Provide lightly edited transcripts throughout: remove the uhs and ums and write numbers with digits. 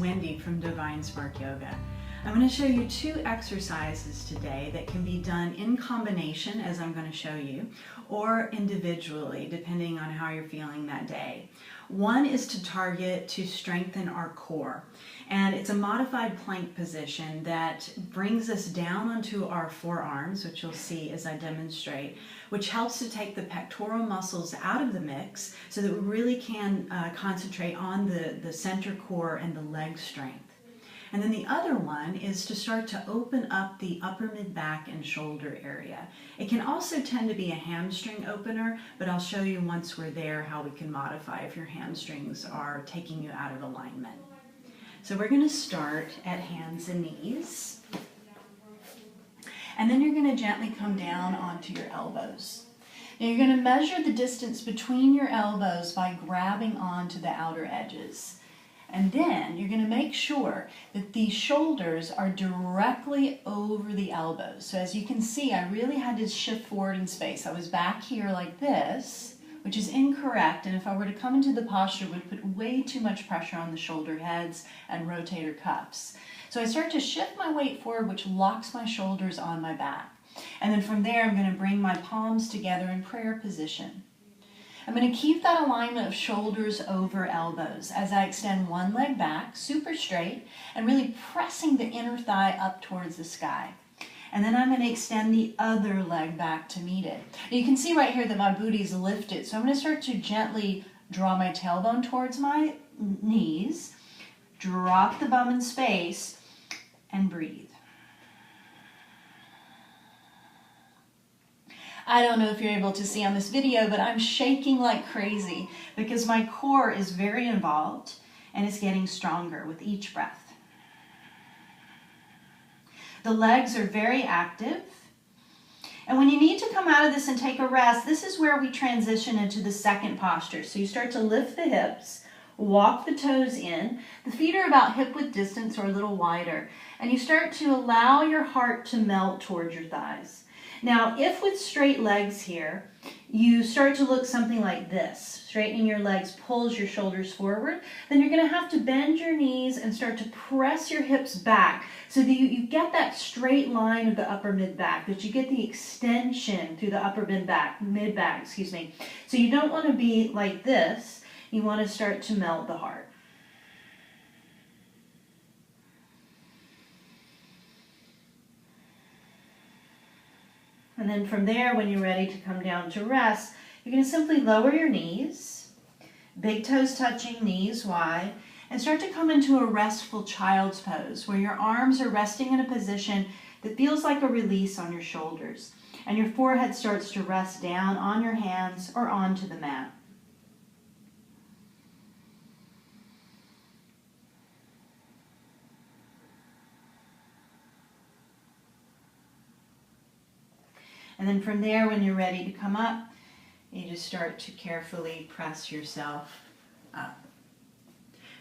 Wendy from Divine Spark Yoga. I'm going to show you two exercises today that can be done in combination, as I'm going to show you, or individually, depending on how you're feeling that day. One is to target to strengthen our core, and it's a modified plank position that brings us down onto our forearms, which you'll see as I demonstrate, which helps to take the pectoral muscles out of the mix so that we really can concentrate on the center core and the leg strength. And then the other one is to start to open up the upper mid-back and shoulder area. It can also tend to be a hamstring opener, but I'll show you once we're there how we can modify if your hamstrings are taking you out of alignment. So we're going to start at hands and knees. And then you're going to gently come down onto your elbows. Now you're going to measure the distance between your elbows by grabbing onto the outer edges. And then you're going to make sure that the shoulders are directly over the elbows. So as you can see, I really had to shift forward in space. I was back here like this, which is incorrect. And if I were to come into the posture, it would put way too much pressure on the shoulder heads and rotator cuffs. So I start to shift my weight forward, which locks my shoulders on my back. And then from there, I'm going to bring my palms together in prayer position. I'm going to keep that alignment of shoulders over elbows as I extend one leg back, super straight, and really pressing the inner thigh up towards the sky. And then I'm going to extend the other leg back to meet it. Now you can see right here that my booty's lifted, so I'm going to start to gently draw my tailbone towards my knees, drop the bum in space, and breathe. I don't know if you're able to see on this video, but I'm shaking like crazy because my core is very involved and it's getting stronger with each breath. The legs are very active. And when you need to come out of this and take a rest, this is where we transition into the second posture. So you start to lift the hips, walk the toes in. The feet are about hip-width distance or a little wider. And you start to allow your heart to melt towards your thighs. Now, if with straight legs here, you start to look something like this, straightening your legs pulls your shoulders forward, then you're going to have to bend your knees and start to press your hips back so that you get that straight line of the upper mid-back, that you get the extension through the upper mid-back, So you don't want to be like this. You want to start to melt the heart. And then from there, when you're ready to come down to rest, you're going to simply lower your knees, big toes touching, knees wide, and start to come into a restful child's pose where your arms are resting in a position that feels like a release on your shoulders. And your forehead starts to rest down on your hands or onto the mat. And then from there, when you're ready to come up, you just start to carefully press yourself up.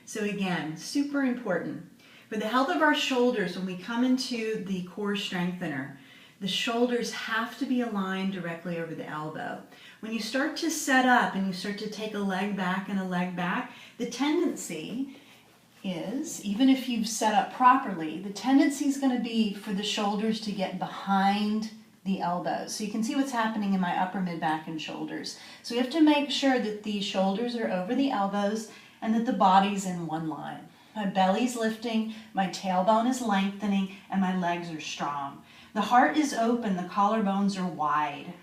So again, super important. For the health of our shoulders, when we come into the core strengthener, the shoulders have to be aligned directly over the elbow. When you start to set up and you start to take a leg back and a leg back, the tendency is, even if you've set up properly, the tendency is going to be for the shoulders to get behind the elbows. So you can see what's happening in my upper mid-back and shoulders. So we have to make sure that the shoulders are over the elbows and that the body's in one line. My belly's lifting, my tailbone is lengthening, and my legs are strong. The heart is open, the collarbones are wide.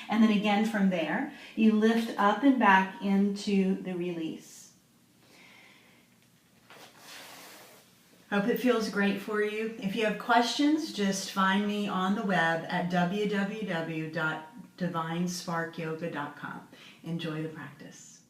And then again from there, you lift up and back into the release. Hope it feels great for you. If you have questions, just find me on the web at www.divinesparkyoga.com. Enjoy the practice.